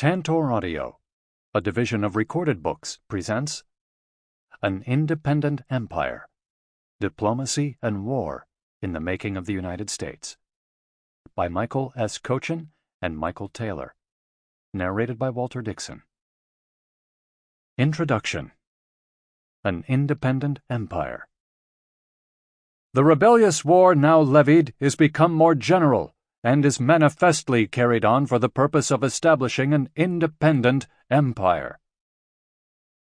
Tantor Audio, a division of Recorded Books, presents An Independent Empire, Diplomacy and War in the Making of the United States, by Michael S. Kochin and Michael Taylor, narrated by Walter Dixon. Introduction. An Independent Empire. The rebellious war now levied is become more general, and is manifestly carried on for the purpose of establishing an independent empire.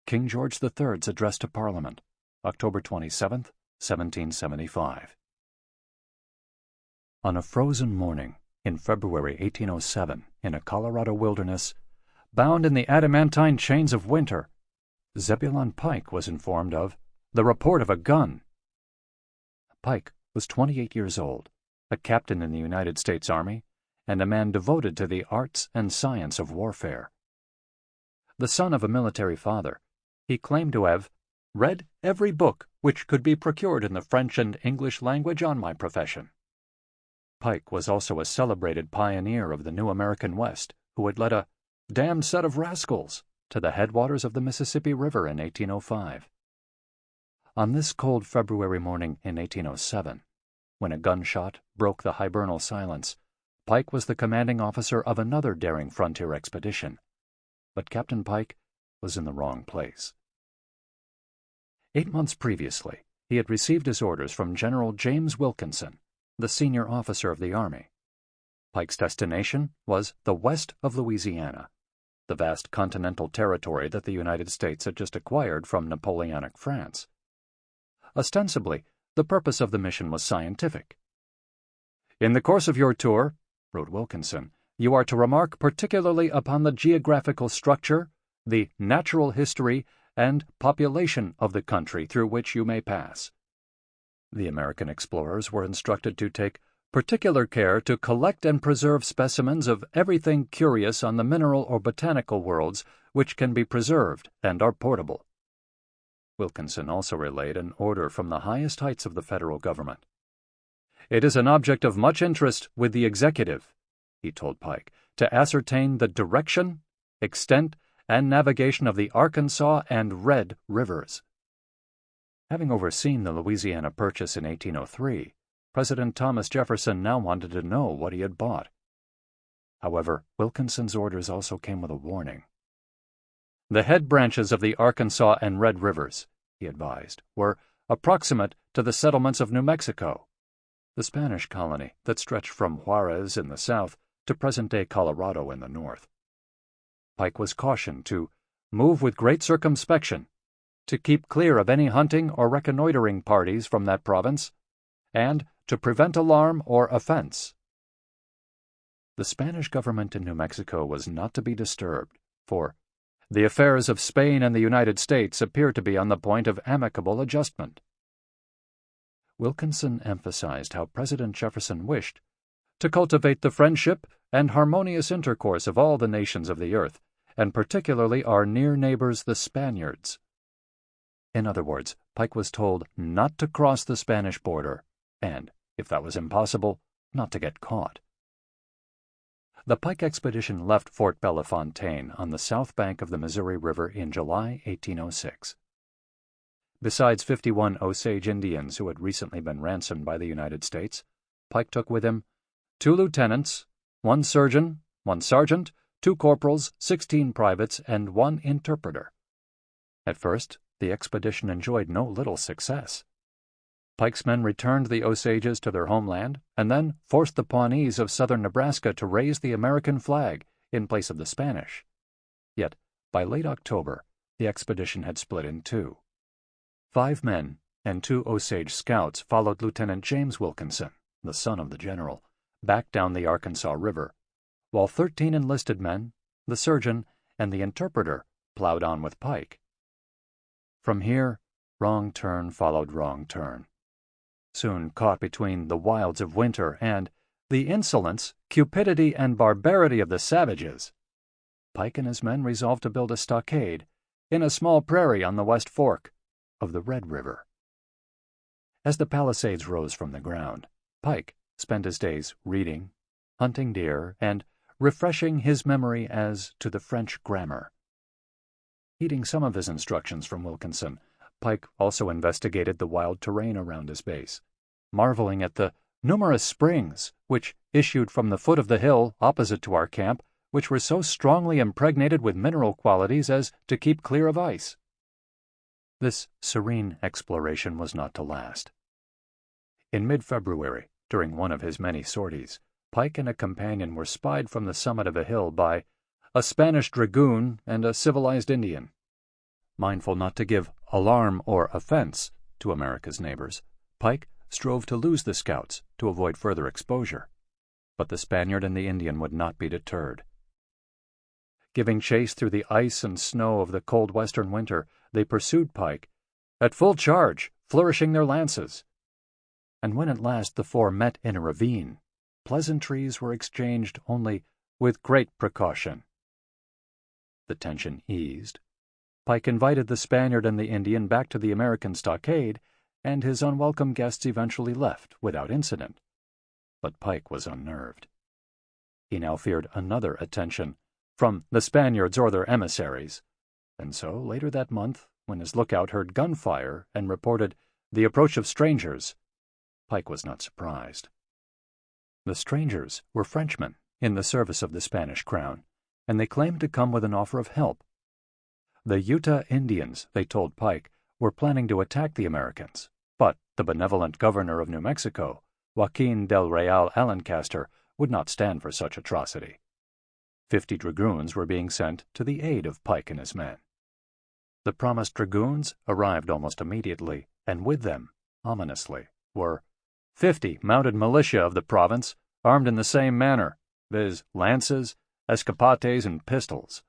King George III's Address to Parliament, October 27, 1775. On a frozen morning in February 1807, in a Colorado wilderness, bound in the adamantine chains of winter, Zebulon Pike was informed of the report of a gun. Pike was 28 years old, a captain in the United States Army, and a man devoted to the arts and science of warfare. The son of a military father, he claimed to have read every book which could be procured in the French and English language on my profession. Pike was also a celebrated pioneer of the new American West, who had led a damned set of rascals to the headwaters of the Mississippi River in 1805. On this cold February morning in 1807, when a gunshot broke the hibernal silence, Pike was the commanding officer of another daring frontier expedition. But Captain Pike was in the wrong place. 8 months previously, he had received his orders from General James Wilkinson, the senior officer of the Army. Pike's destination was the west of Louisiana, the vast continental territory that the United States had just acquired from Napoleonic France. Ostensibly, the purpose of the mission was scientific. "In the course of your tour," wrote Wilkinson, "you are to remark particularly upon the geographical structure, the natural history, and population of the country through which you may pass." The American explorers were instructed to take particular care to collect and preserve specimens of everything curious on the mineral or botanical worlds which can be preserved and are portable. Wilkinson also relayed an order from the highest heights of the federal government. "It is an object of much interest with the executive," he told Pike, "to ascertain the direction, extent, and navigation of the Arkansas and Red Rivers." Having overseen the Louisiana Purchase in 1803, President Thomas Jefferson now wanted to know what he had bought. However, Wilkinson's orders also came with a warning. "The head branches of the Arkansas and Red Rivers," he advised, "were approximate to the settlements of New Mexico, the Spanish colony that stretched from Juarez in the south to present-day Colorado in the north." Pike was cautioned to move with great circumspection, to keep clear of any hunting or reconnoitering parties from that province, and to prevent alarm or offense. The Spanish government in New Mexico was not to be disturbed, for the affairs of Spain and the United States appear to be on the point of amicable adjustment. Wilkinson emphasized how President Jefferson wished to cultivate the friendship and harmonious intercourse of all the nations of the earth, and particularly our near neighbors the Spaniards. In other words, Pike was told not to cross the Spanish border, and, if that was impossible, not to get caught. The Pike expedition left Fort Bellefontaine on the south bank of the Missouri River in July 1806. Besides 51 Osage Indians who had recently been ransomed by the United States, Pike took with him 2 lieutenants, 1 surgeon, 1 sergeant, 2 corporals, 16 privates, and 1 interpreter. At first, the expedition enjoyed no little success. Pike's men returned the Osages to their homeland, and then forced the Pawnees of southern Nebraska to raise the American flag in place of the Spanish. Yet, by late October, the expedition had split in 2. 5 men and 2 Osage scouts followed Lieutenant James Wilkinson, the son of the general, back down the Arkansas River, while 13 enlisted men, the surgeon, and the interpreter plowed on with Pike. From here, wrong turn followed wrong turn. Soon caught between the wilds of winter and the insolence, cupidity, and barbarity of the savages, Pike and his men resolved to build a stockade in a small prairie on the west fork of the Red River. As the palisades rose from the ground, Pike spent his days reading, hunting deer, and refreshing his memory as to the French grammar. Heeding some of his instructions from Wilkinson, Pike also investigated the wild terrain around his base, marveling at the numerous springs which issued from the foot of the hill opposite to our camp, which were so strongly impregnated with mineral qualities as to keep clear of ice. This serene exploration was not to last. In mid-February, during one of his many sorties, Pike and a companion were spied from the summit of a hill by a Spanish dragoon and a civilized Indian. Mindful not to give alarm or offense to America's neighbors, Pike strove to lose the scouts to avoid further exposure. But the Spaniard and the Indian would not be deterred. Giving chase through the ice and snow of the cold western winter, they pursued Pike at full charge, flourishing their lances. And when at last the four met in a ravine, pleasantries were exchanged only with great precaution. The tension eased. Pike invited the Spaniard and the Indian back to the American stockade, and his unwelcome guests eventually left without incident. But Pike was unnerved. He now feared another attention from the Spaniards or their emissaries, and so, later that month, when his lookout heard gunfire and reported the approach of strangers, Pike was not surprised. The strangers were Frenchmen in the service of the Spanish crown, and they claimed to come with an offer of help. The Utah Indians, they told Pike, were planning to attack the Americans, but the benevolent governor of New Mexico, Joaquin del Real Alencaster, would not stand for such atrocity. 50 dragoons were being sent to the aid of Pike and his men. The promised dragoons arrived almost immediately, and with them, ominously, were 50 mounted militia of the province, armed in the same manner, viz., lances, escapates, and pistols.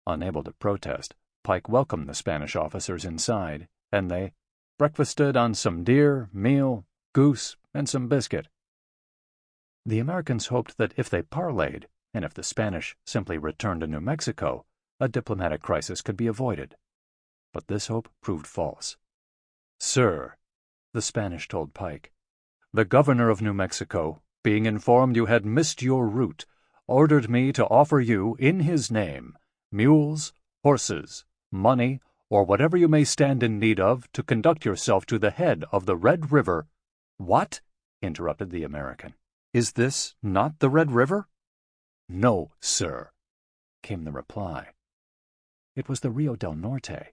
Unable to protest, Pike welcomed the Spanish officers inside, and they breakfasted on some deer, meal, goose, and some biscuit. The Americans hoped that if they parleyed, and if the Spanish simply returned to New Mexico, a diplomatic crisis could be avoided. But this hope proved false. "Sir," the Spanish told Pike, "the governor of New Mexico, being informed you had missed your route, ordered me to offer you, in his name, mules, horses, money, or whatever you may stand in need of to conduct yourself to the head of the Red River." "What?" interrupted the American. "Is this not the Red River?" "No, sir," came the reply. It was the Rio del Norte.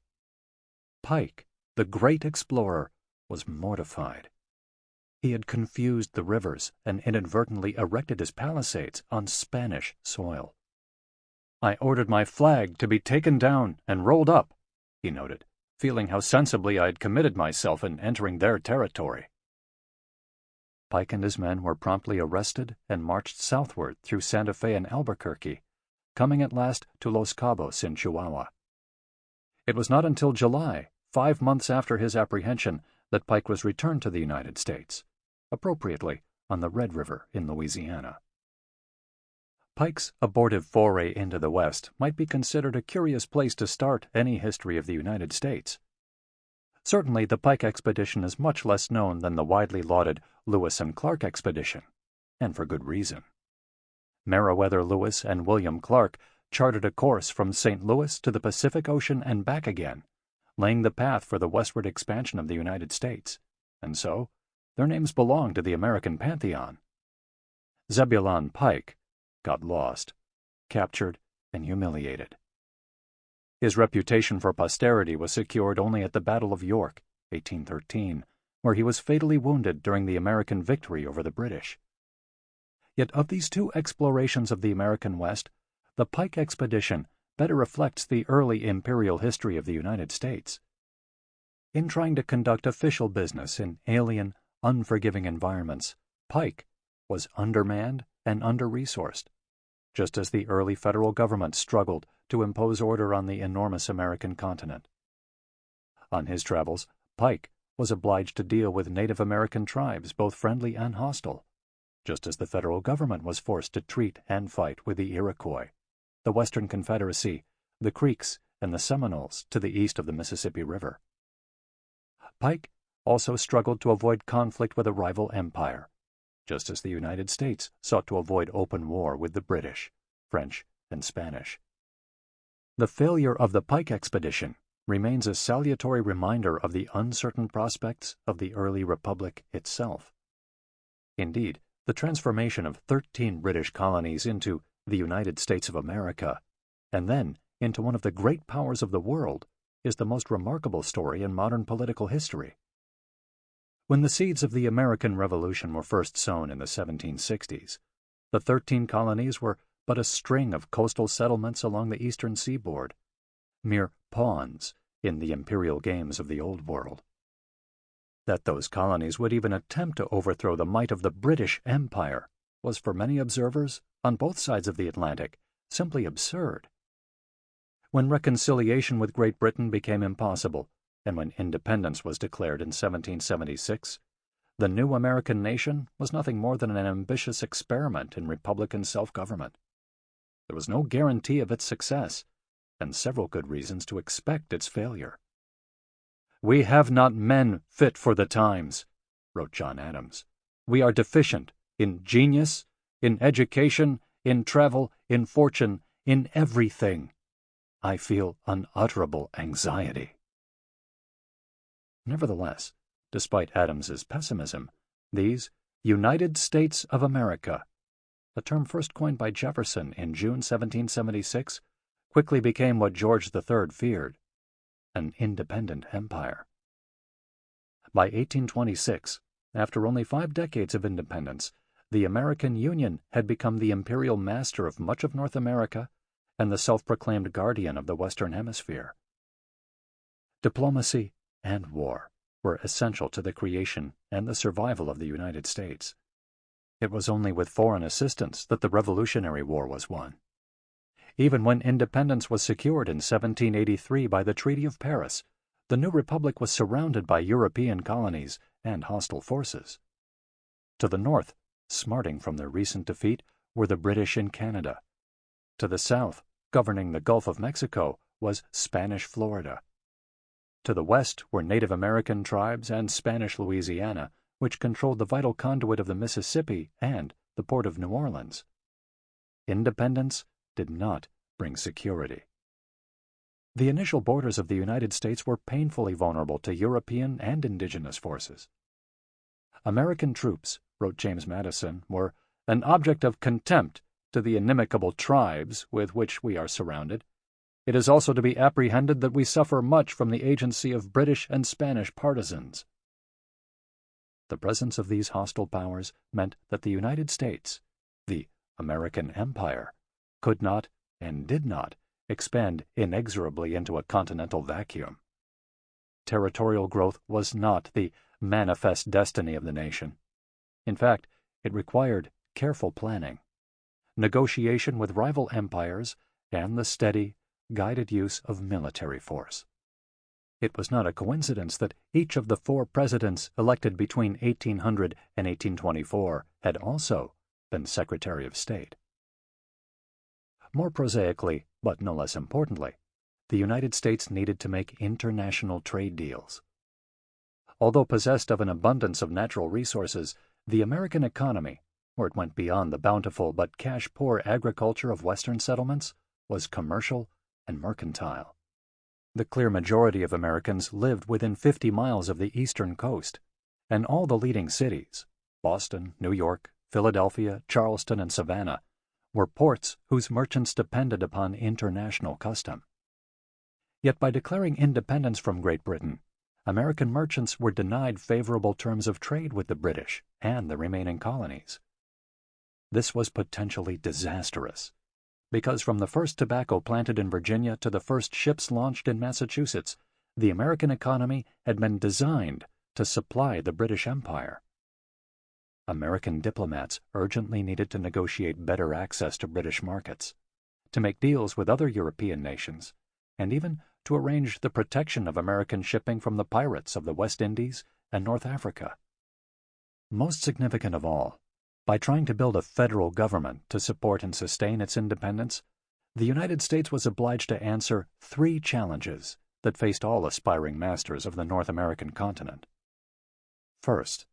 Pike, the great explorer, was mortified. He had confused the rivers and inadvertently erected his palisades on Spanish soil. "I ordered my flag to be taken down and rolled up," he noted, feeling how sensibly I had committed myself in entering their territory. Pike and his men were promptly arrested and marched southward through Santa Fe and Albuquerque, coming at last to Los Cabos in Chihuahua. It was not until July, 5 months after his apprehension, that Pike was returned to the United States, appropriately on the Red River in Louisiana. Pike's abortive foray into the West might be considered a curious place to start any history of the United States. Certainly the Pike expedition is much less known than the widely lauded Lewis and Clark expedition, and for good reason. Meriwether Lewis and William Clark charted a course from St. Louis to the Pacific Ocean and back again, laying the path for the westward expansion of the United States, and so their names belong to the American pantheon. Zebulon Pike got lost, captured, and humiliated. His reputation for posterity was secured only at the Battle of York, 1813, where he was fatally wounded during the American victory over the British. Yet of these two explorations of the American West, the Pike expedition better reflects the early imperial history of the United States. In trying to conduct official business in alien, unforgiving environments, Pike was undermanned and under-resourced, just as the early federal government struggled to impose order on the enormous American continent. On his travels, Pike was obliged to deal with Native American tribes, both friendly and hostile, just as the federal government was forced to treat and fight with the Iroquois, the Western Confederacy, the Creeks, and the Seminoles to the east of the Mississippi River. Pike also struggled to avoid conflict with a rival empire, just as the United States sought to avoid open war with the British, French, and Spanish. The failure of the Pike expedition remains a salutary reminder of the uncertain prospects of the early republic itself. Indeed, the transformation of 13 British colonies into the United States of America, and then into one of the great powers of the world, is the most remarkable story in modern political history. When the seeds of the American Revolution were first sown in the 1760s, the 13 colonies were but a string of coastal settlements along the eastern seaboard, mere pawns in the imperial games of the Old World. That those colonies would even attempt to overthrow the might of the British Empire was for many observers on both sides of the Atlantic simply absurd. When reconciliation with Great Britain became impossible, and when independence was declared in 1776, the new American nation was nothing more than an ambitious experiment in republican self-government. There was no guarantee of its success, and several good reasons to expect its failure. "We have not men fit for the times," wrote John Adams. "We are deficient in genius, in education, in travel, in fortune, in everything. I feel unutterable anxiety." Nevertheless, despite Adams's pessimism, these United States of America, a term first coined by Jefferson in June 1776, quickly became what George III feared, an independent empire. By 1826, after only 5 decades of independence, the American Union had become the imperial master of much of North America and the self-proclaimed guardian of the Western Hemisphere. Diplomacy and war were essential to the creation and the survival of the United States. It was only with foreign assistance that the Revolutionary War was won. Even when independence was secured in 1783 by the Treaty of Paris, the new republic was surrounded by European colonies and hostile forces. To the north, smarting from their recent defeat, were the British in Canada. To the south, governing the Gulf of Mexico, was Spanish Florida. To the west were Native American tribes and Spanish Louisiana, which controlled the vital conduit of the Mississippi and the port of New Orleans. Independence did not bring security. The initial borders of the United States were painfully vulnerable to European and indigenous forces. "American troops," wrote James Madison, "were an object of contempt to the inimical tribes with which we are surrounded. It is also to be apprehended that we suffer much from the agency of British and Spanish partisans." The presence of these hostile powers meant that the United States, the American Empire, could not and did not expand inexorably into a continental vacuum. Territorial growth was not the manifest destiny of the nation. In fact, it required careful planning, negotiation with rival empires, and the steady, guided use of military force. It was not a coincidence that each of the 4 presidents elected between 1800 and 1824 had also been Secretary of State. More prosaically, but no less importantly, the United States needed to make international trade deals. Although possessed of an abundance of natural resources, the American economy, where it went beyond the bountiful but cash-poor agriculture of Western settlements, was commercial and mercantile. The clear majority of Americans lived within 50 miles of the eastern coast, and all the leading cities, Boston, New York, Philadelphia, Charleston, and Savannah, were ports whose merchants depended upon international custom. Yet by declaring independence from Great Britain, American merchants were denied favorable terms of trade with the British and the remaining colonies. This was potentially disastrous, because from the first tobacco planted in Virginia to the first ships launched in Massachusetts, the American economy had been designed to supply the British Empire. American diplomats urgently needed to negotiate better access to British markets, to make deals with other European nations, and even to arrange the protection of American shipping from the pirates of the West Indies and North Africa. Most significant of all, by trying to build a federal government to support and sustain its independence, the United States was obliged to answer 3 challenges that faced all aspiring masters of the North American continent. First,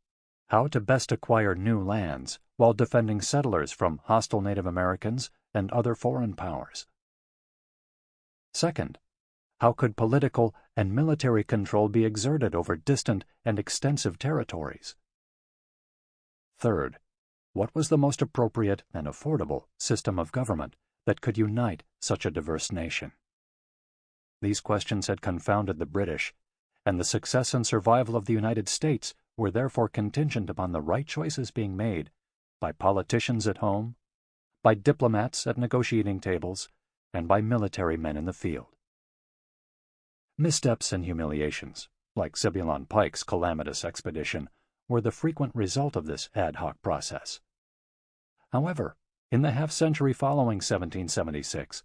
how to best acquire new lands while defending settlers from hostile Native Americans and other foreign powers. Second, how could political and military control be exerted over distant and extensive territories? Third, what was the most appropriate and affordable system of government that could unite such a diverse nation? These questions had confounded the British, and the success and survival of the United States were therefore contingent upon the right choices being made by politicians at home, by diplomats at negotiating tables, and by military men in the field. Missteps and humiliations, like Zebulon Pike's calamitous expedition, were the frequent result of this ad hoc process. However, in the half-century following 1776,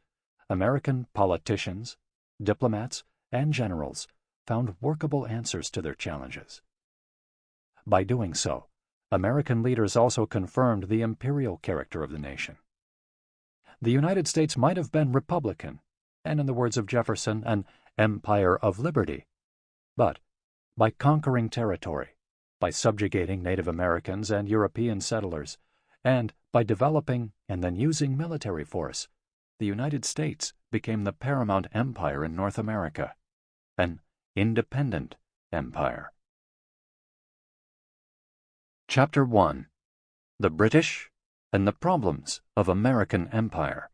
American politicians, diplomats, and generals found workable answers to their challenges. By doing so, American leaders also confirmed the imperial character of the nation. The United States might have been Republican, and in the words of Jefferson, an empire of liberty, but by conquering territory, by subjugating Native Americans and European settlers, and by developing and then using military force, the United States became the paramount empire in North America, an independent empire. Chapter 1. The British and the Problems of American Empire.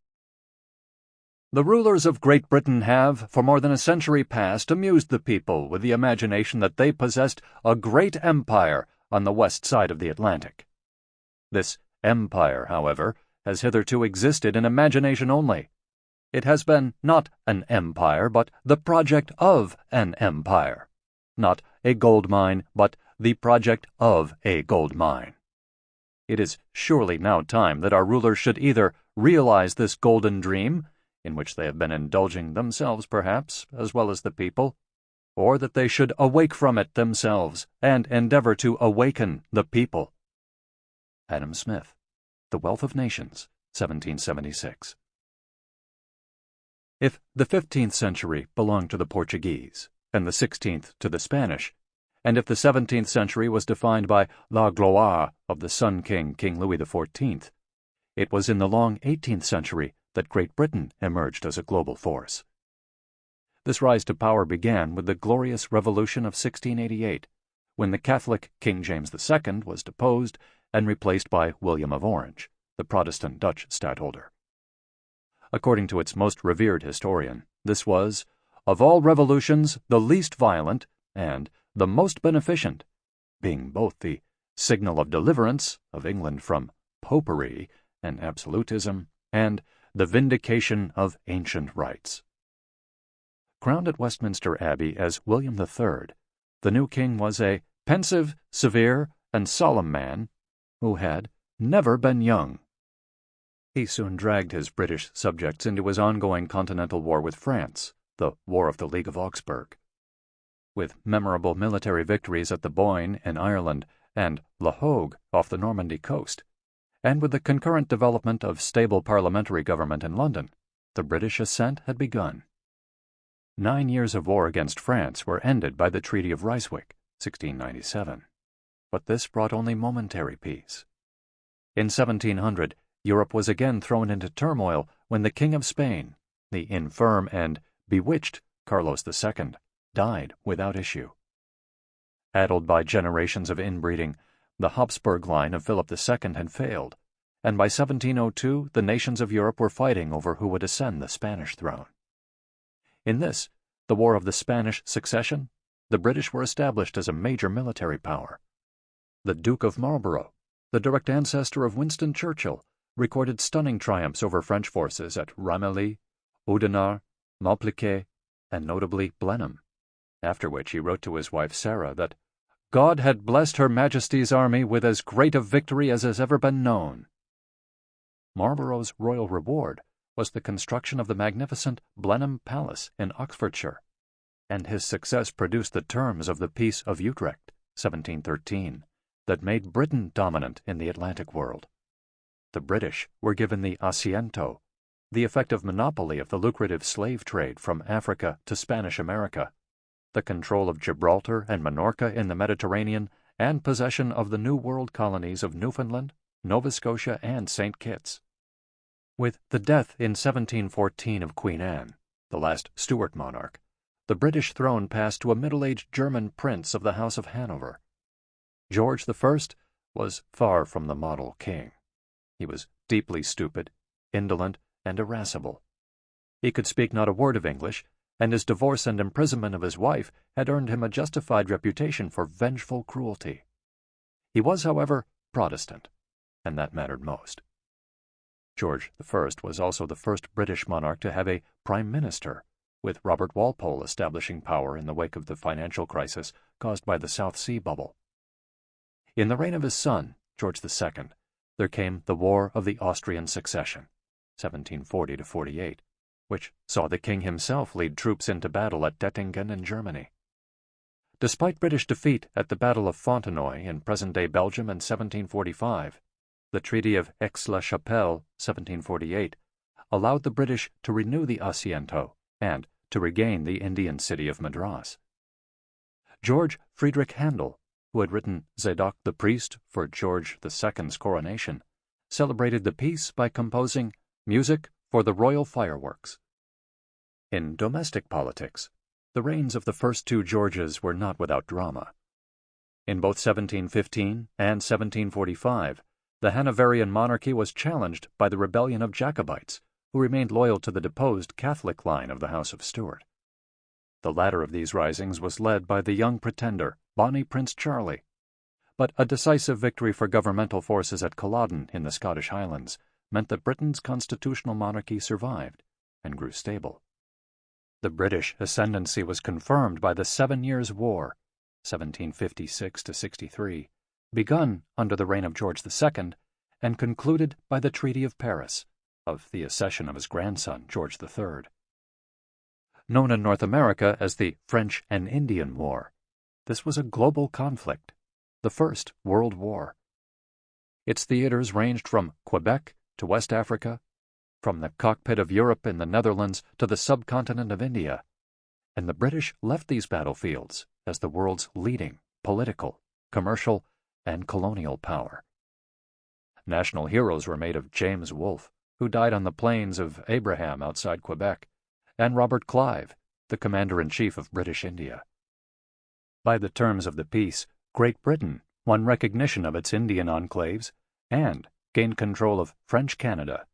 The rulers of Great Britain have, for more than a century past, amused the people with the imagination that they possessed a great empire on the west side of the Atlantic. This empire, however, has hitherto existed in imagination only. It has been not an empire, but the project of an empire. Not a gold mine, but the project of a gold mine. It is surely now time that our rulers should either realize this golden dream, in which they have been indulging themselves perhaps, as well as the people, or that they should awake from it themselves and endeavor to awaken the people. Adam Smith, The Wealth of Nations, 1776. If the 15th century belonged to the Portuguese, and the 16th to the Spanish, and if the 17th century was defined by la gloire of the Sun King, King Louis XIV, it was in the long 18th century that Great Britain emerged as a global force. This rise to power began with the glorious Revolution of 1688, when the Catholic King James II was deposed and replaced by William of Orange, the Protestant Dutch stadtholder. According to its most revered historian, this was, of all revolutions, the least violent and the most beneficent, being both the signal of deliverance of England from popery and absolutism, and the vindication of ancient rights. Crowned at Westminster Abbey as William III, the new king was a pensive, severe, and solemn man who had never been young. He soon dragged his British subjects into his ongoing continental war with France, the War of the League of Augsburg. With memorable military victories at the Boyne in Ireland and La Hogue off the Normandy coast, and with the concurrent development of stable parliamentary government in London, the British ascent had begun. 9 years of war against France were ended by the Treaty of Ryswick, 1697. But this brought only momentary peace. In 1700, Europe was again thrown into turmoil when the King of Spain, the infirm and bewitched Carlos II, died without issue. Addled by generations of inbreeding, the Habsburg line of Philip II had failed, and by 1702 the nations of Europe were fighting over who would ascend the Spanish throne. In this, the War of the Spanish Succession, the British were established as a major military power. The Duke of Marlborough, the direct ancestor of Winston Churchill, recorded stunning triumphs over French forces at Ramillies, Oudenarde, Malplaquet, and notably Blenheim, after which he wrote to his wife Sarah that God had blessed Her Majesty's army with as great a victory as has ever been known. Marlborough's royal reward was the construction of the magnificent Blenheim Palace in Oxfordshire, and his success produced the terms of the Peace of Utrecht, 1713, that made Britain dominant in the Atlantic world. The British were given the asiento, the effective monopoly of the lucrative slave trade from Africa to Spanish America, the control of Gibraltar and Minorca in the Mediterranean, and possession of the New World colonies of Newfoundland, Nova Scotia, and St. Kitts. With the death in 1714 of Queen Anne, the last Stuart monarch, the British throne passed to a middle-aged German prince of the House of Hanover. George I was far from the model king. He was deeply stupid, indolent, and irascible. He could speak not a word of English, and his divorce and imprisonment of his wife had earned him a justified reputation for vengeful cruelty. He was, however, Protestant, and that mattered most. George I was also the first British monarch to have a prime minister, with Robert Walpole establishing power in the wake of the financial crisis caused by the South Sea bubble. In the reign of his son, George II, there came the War of the Austrian Succession, 1740–48, which saw the king himself lead troops into battle at Dettingen in Germany. Despite British defeat at the Battle of Fontenoy in present-day Belgium in 1745, the Treaty of Aix-la-Chapelle, 1748, allowed the British to renew the Asiento and to regain the Indian city of Madras. George Friedrich Handel, who had written Zadok the Priest for George II's coronation, celebrated the peace by composing Music for the Royal Fireworks. In domestic politics, the reigns of the first two Georges were not without drama. In both 1715 and 1745, the Hanoverian monarchy was challenged by the rebellion of Jacobites, who remained loyal to the deposed Catholic line of the House of Stuart. The latter of these risings was led by the young pretender, Bonnie Prince Charlie, but a decisive victory for governmental forces at Culloden in the Scottish Highlands meant that Britain's constitutional monarchy survived and grew stable. The British ascendancy was confirmed by the 7 Years' War, 1756–63, begun under the reign of George II and concluded by the Treaty of Paris, of the accession of his grandson, George III. Known in North America as the French and Indian War, this was a global conflict, the First World War. Its theaters ranged from Quebec to West Africa, from the cockpit of Europe in the Netherlands to the subcontinent of India, and the British left these battlefields as the world's leading political, commercial, and colonial power. National heroes were made of James Wolfe, who died on the plains of Abraham outside Quebec, and Robert Clive, the Commander-in-Chief of British India. By the terms of the peace, Great Britain won recognition of its Indian enclaves and gained control of French Canada,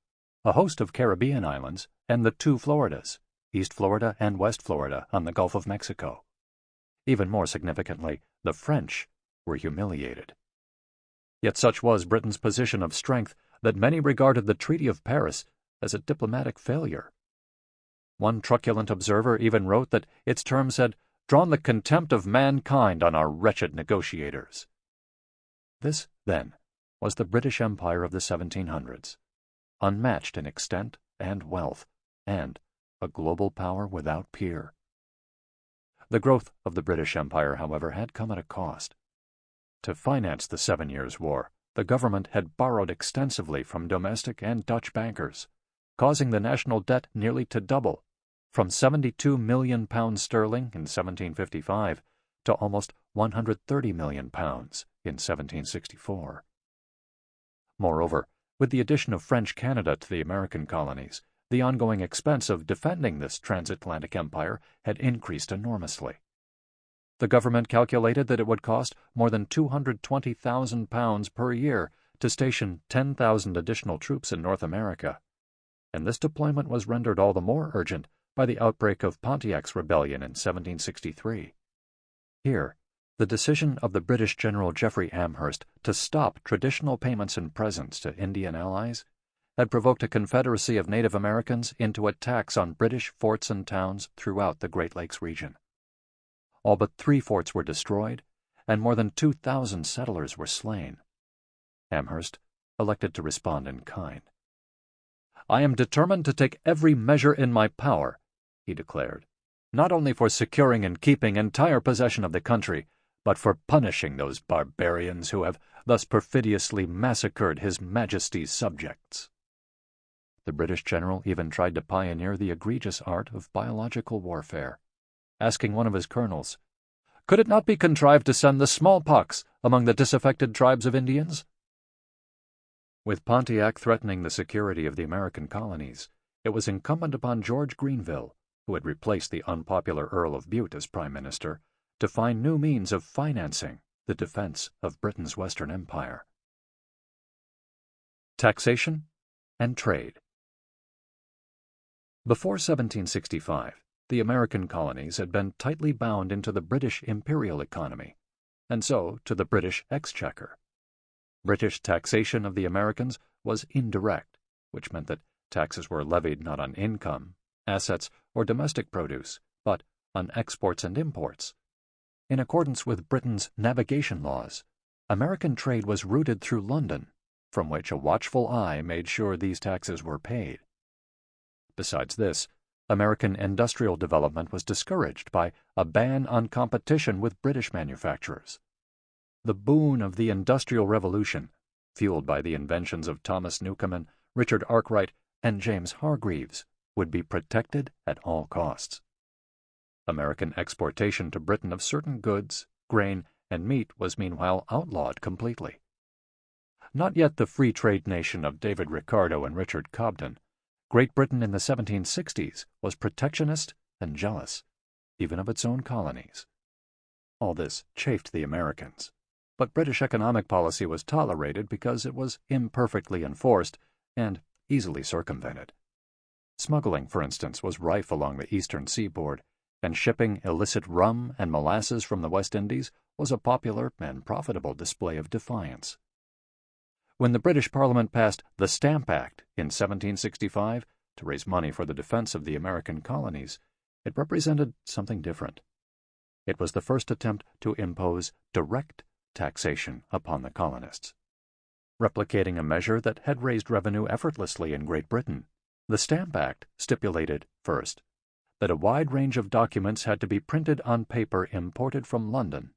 a host of Caribbean islands, and the 2 Floridas, East Florida and West Florida, on the Gulf of Mexico. Even more significantly, the French were humiliated. Yet such was Britain's position of strength that many regarded the Treaty of Paris as a diplomatic failure. One truculent observer even wrote that its terms had drawn the contempt of mankind on our wretched negotiators. This, then, was the British Empire of the 1700s, unmatched in extent and wealth, and a global power without peer. The growth of the British Empire, however, had come at a cost. To finance the 7 Years' War, the government had borrowed extensively from domestic and Dutch bankers, causing the national debt nearly to double, from £72 million sterling in 1755 to almost £130 million in 1764. Moreover, with the addition of French Canada to the American colonies, the ongoing expense of defending this transatlantic empire had increased enormously. The government calculated that it would cost more than £220,000 per year to station 10,000 additional troops in North America, and this deployment was rendered all the more urgent by the outbreak of Pontiac's rebellion in 1763. Here, the decision of the British General Geoffrey Amherst to stop traditional payments and presents to Indian allies had provoked a confederacy of Native Americans into attacks on British forts and towns throughout the Great Lakes region. All but 3 forts were destroyed, and more than 2,000 settlers were slain. Amherst elected to respond in kind. "I am determined to take every measure in my power," he declared, "not only for securing and keeping entire possession of the country, but for punishing those barbarians who have thus perfidiously massacred His Majesty's subjects." The British general even tried to pioneer the egregious art of biological warfare, asking one of his colonels, "Could it not be contrived to send the smallpox among the disaffected tribes of Indians? With Pontiac threatening the security of the American colonies, it was incumbent upon George Grenville, who had replaced the unpopular Earl of Bute as Prime Minister, to find new means of financing the defense of Britain's Western Empire. Taxation and trade. Before 1765, the American colonies had been tightly bound into the British imperial economy, and so to the British exchequer. British taxation of the Americans was indirect, which meant that taxes were levied not on income, assets, or domestic produce, but on exports and imports. In accordance with Britain's navigation laws, American trade was routed through London, from which a watchful eye made sure these taxes were paid. Besides this, American industrial development was discouraged by a ban on competition with British manufacturers. The boon of the Industrial Revolution, fueled by the inventions of Thomas Newcomen, Richard Arkwright, and James Hargreaves, would be protected at all costs. American exportation to Britain of certain goods, grain, and meat was meanwhile outlawed completely. Not yet the free trade nation of David Ricardo and Richard Cobden, Great Britain in the 1760s was protectionist and jealous, even of its own colonies. All this chafed the Americans, but British economic policy was tolerated because it was imperfectly enforced and easily circumvented. Smuggling, for instance, was rife along the eastern seaboard, and shipping illicit rum and molasses from the West Indies was a popular and profitable display of defiance. When the British Parliament passed the Stamp Act in 1765 to raise money for the defense of the American colonies, it represented something different. It was the first attempt to impose direct taxation upon the colonists. Replicating a measure that had raised revenue effortlessly in Great Britain, the Stamp Act stipulated, first, that a wide range of documents had to be printed on paper imported from London,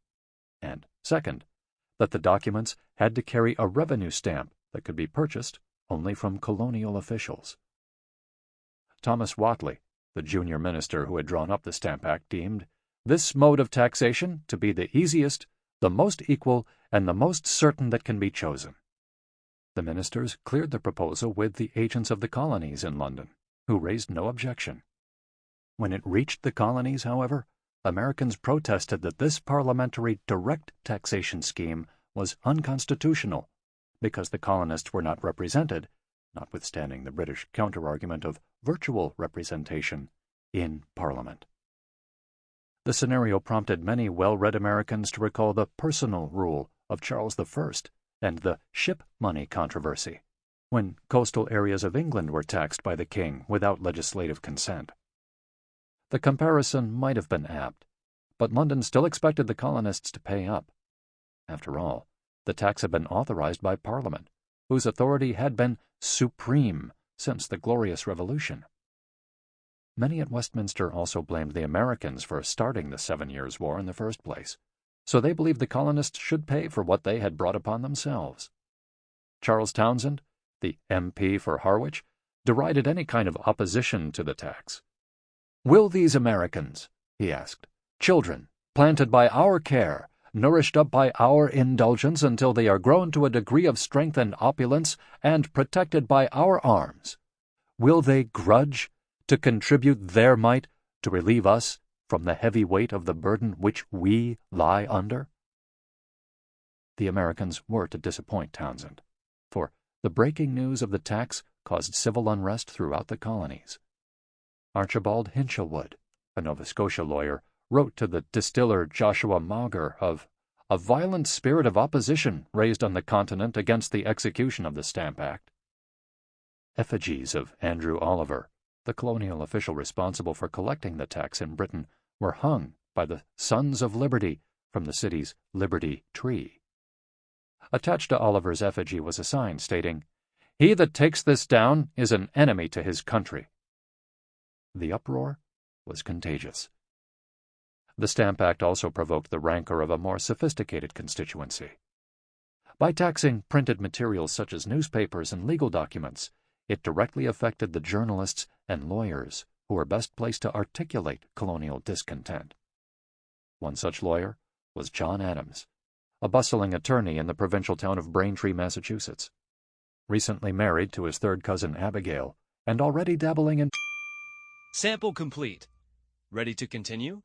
and, second, that the documents had to carry a revenue stamp that could be purchased only from colonial officials. Thomas Whately, the junior minister who had drawn up the Stamp Act, deemed this mode of taxation to be the easiest, the most equal, and the most certain that can be chosen. The ministers cleared the proposal with the agents of the colonies in London, who raised no objection. When it reached the colonies, however, Americans protested that this parliamentary direct taxation scheme was unconstitutional because the colonists were not represented, notwithstanding the British counter-argument of virtual representation, in Parliament. The scenario prompted many well-read Americans to recall the personal rule of Charles I and the ship money controversy, when coastal areas of England were taxed by the king without legislative consent. The comparison might have been apt, but London still expected the colonists to pay up. After all, the tax had been authorized by Parliament, whose authority had been supreme since the Glorious Revolution. Many at Westminster also blamed the Americans for starting the 7 Years' War in the first place, so they believed the colonists should pay for what they had brought upon themselves. Charles Townshend, the MP for Harwich, derided any kind of opposition to the tax. "Will these Americans," he asked, "children, planted by our care, nourished up by our indulgence until they are grown to a degree of strength and opulence, and protected by our arms, will they grudge to contribute their mite to relieve us from the heavy weight of the burden which we lie under?" The Americans were to disappoint Townshend, for the breaking news of the tax caused civil unrest throughout the colonies. Archibald Hinshelwood, a Nova Scotia lawyer, wrote to the distiller Joshua Mauger of a violent spirit of opposition raised on the continent against the execution of the Stamp Act. Effigies of Andrew Oliver, the colonial official responsible for collecting the tax in Britain, were hung by the Sons of Liberty from the city's Liberty Tree. Attached to Oliver's effigy was a sign stating, "He that takes this down is an enemy to his country." The uproar was contagious. The Stamp Act also provoked the rancor of a more sophisticated constituency. By taxing printed materials such as newspapers and legal documents, it directly affected the journalists and lawyers who were best placed to articulate colonial discontent. One such lawyer was John Adams, a bustling attorney in the provincial town of Braintree, Massachusetts. Recently married to his third cousin Abigail, and already dabbling in... Sample complete. Ready to continue?